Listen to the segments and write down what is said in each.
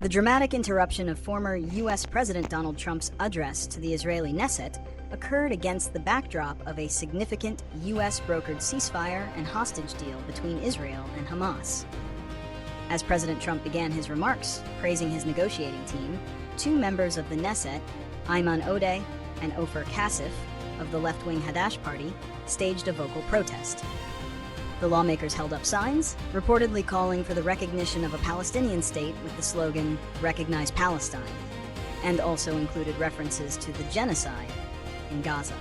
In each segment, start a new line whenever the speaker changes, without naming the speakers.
The dramatic interruption of former U.S. President Donald Trump's address to the Israeli Knesset occurred against the backdrop of a significant U.S.-brokered ceasefire and hostage deal between Israel and Hamas. As President Trump began his remarks praising his negotiating team, two members of the Knesset, Ayman Odeh and Ofer Cassif of the left-wing Hadash Party, staged a vocal protest. The lawmakers held up signs, reportedly calling for the recognition of a Palestinian state with the slogan, "Recognize Palestine," and also included references to the genocide in Gaza.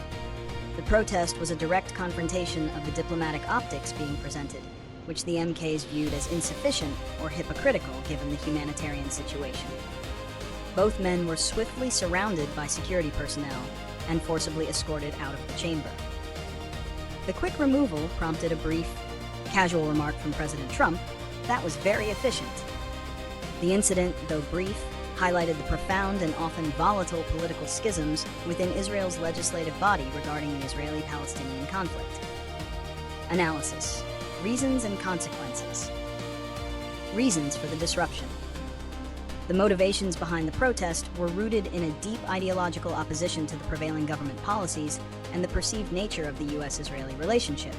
The protest was a direct confrontation of the diplomatic optics being presented, which the MKs viewed as insufficient or hypocritical given the humanitarian situation. Both men were swiftly surrounded by security personnel and forcibly escorted out of the chamber. The quick removal prompted a brief, casual remark from President Trump that was very efficient. The incident, though brief, highlighted the profound and often volatile political schisms within Israel's legislative body regarding the Israeli-Palestinian conflict. Analysis: reasons and consequences. Reasons for the disruption. The motivations behind the protest were rooted in a deep ideological opposition to the prevailing government policies and the perceived nature of the U.S.-Israeli relationship.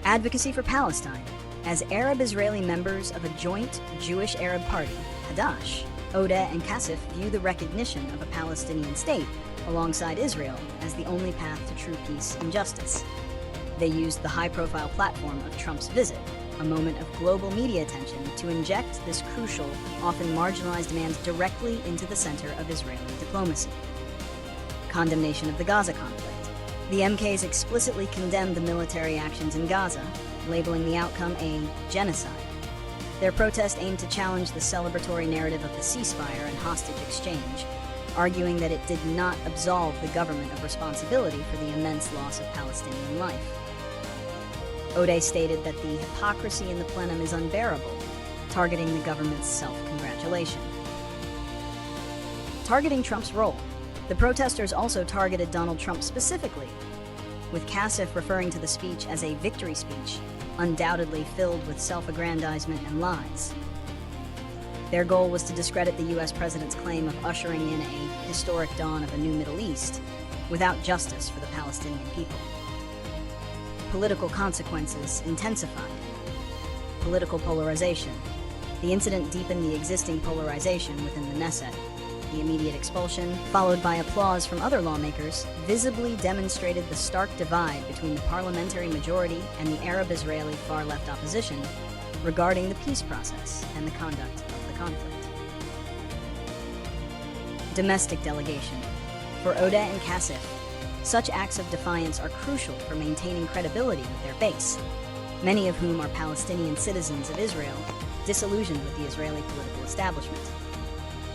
Advocacy for Palestine. As Arab-Israeli members of a joint Jewish-Arab party, Hadash, Odeh and Cassif view the recognition of a Palestinian state alongside Israel as the only path to true peace and justice. They used the high-profile platform of Trump's visit, a moment of global media attention, to inject this crucial, often marginalized demand directly into the center of Israeli diplomacy. Condemnation of the Gaza conflict. The MKs explicitly condemned the military actions in Gaza, labeling the outcome a genocide. Their protest aimed to challenge the celebratory narrative of the ceasefire and hostage exchange, arguing that it did not absolve the government of responsibility for the immense loss of Palestinian life. Odeh stated that the hypocrisy in the plenum is unbearable, targeting the government's self-congratulation. Targeting Trump's role. The protesters also targeted Donald Trump specifically, with Cassif referring to the speech as a victory speech, undoubtedly filled with self-aggrandizement and lies. Their goal was to discredit the U.S. president's claim of ushering in a historic dawn of a new Middle East without justice for the Palestinian people. Political consequences intensified. Political polarization. The incident deepened the existing polarization within the Knesset. The immediate expulsion, followed by applause from other lawmakers, visibly demonstrated the stark divide between the parliamentary majority and the Arab-Israeli far-left opposition regarding the peace process and the conduct of the conflict. Domestic delegation. For Odeh and Cassif, such acts of defiance are crucial for maintaining credibility with their base, many of whom are Palestinian citizens of Israel, disillusioned with the Israeli political establishment.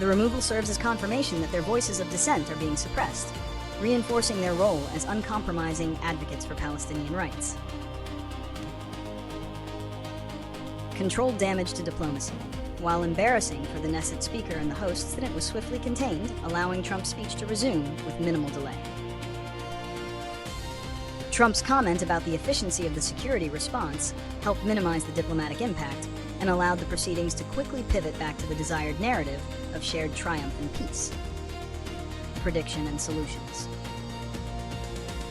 The removal serves as confirmation that their voices of dissent are being suppressed, reinforcing their role as uncompromising advocates for Palestinian rights. Controlled damage to diplomacy. While embarrassing for the Knesset Speaker and the hosts, the incident was swiftly contained, allowing Trump's speech to resume with minimal delay. Trump's comment about the efficiency of the security response helped minimize the diplomatic impact and allowed the proceedings to quickly pivot back to the desired narrative of shared triumph and peace. Prediction and solutions.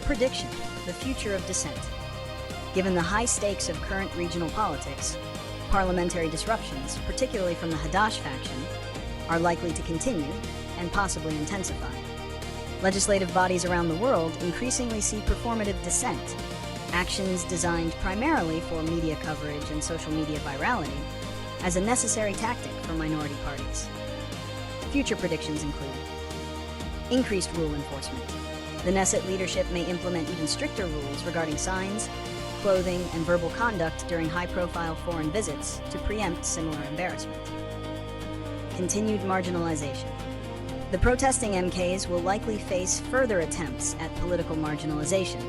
Prediction: the future of dissent. Given the high stakes of current regional politics, parliamentary disruptions, particularly from the Hadash faction, are likely to continue and possibly intensify. Legislative bodies around the world increasingly see performative dissent, actions designed primarily for media coverage and social media virality, as a necessary tactic for minority parties. Future predictions include increased rule enforcement. The Knesset leadership may implement even stricter rules regarding signs, clothing, and verbal conduct during high-profile foreign visits to preempt similar embarrassment. Continued marginalization. The protesting MKs will likely face further attempts at political marginalization,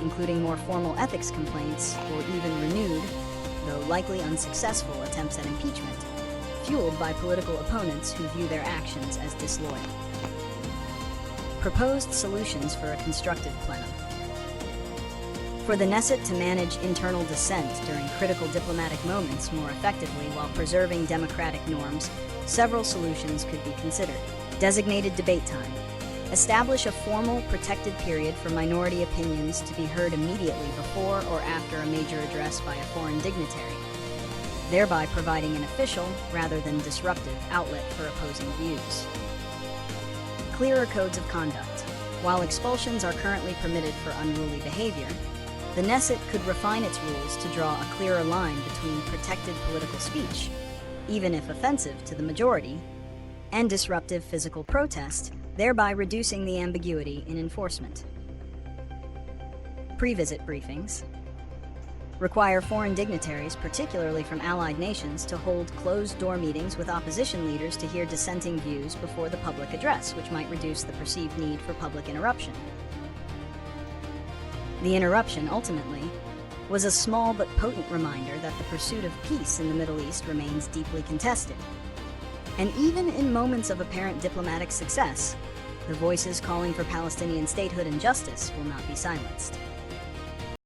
including more formal ethics complaints or even renewed, though likely unsuccessful, attempts at impeachment, fueled by political opponents who view their actions as disloyal. Proposed solutions for a constructive plenum. For the Knesset to manage internal dissent during critical diplomatic moments more effectively while preserving democratic norms, several solutions could be considered. Designated debate time. Establish a formal, protected period for minority opinions to be heard immediately before or after a major address by a foreign dignitary, thereby providing an official, rather than disruptive, outlet for opposing views. Clearer codes of conduct. While expulsions are currently permitted for unruly behavior, the Knesset could refine its rules to draw a clearer line between protected political speech, even if offensive to the majority, and disruptive physical protest, thereby reducing the ambiguity in enforcement. Pre-visit briefings. Require foreign dignitaries, particularly from allied nations, to hold closed-door meetings with opposition leaders to hear dissenting views before the public address, which might reduce the perceived need for public interruption. The interruption, ultimately, was a small but potent reminder that the pursuit of peace in the Middle East remains deeply contested. And even in moments of apparent diplomatic success, the voices calling for Palestinian statehood and justice will not be silenced.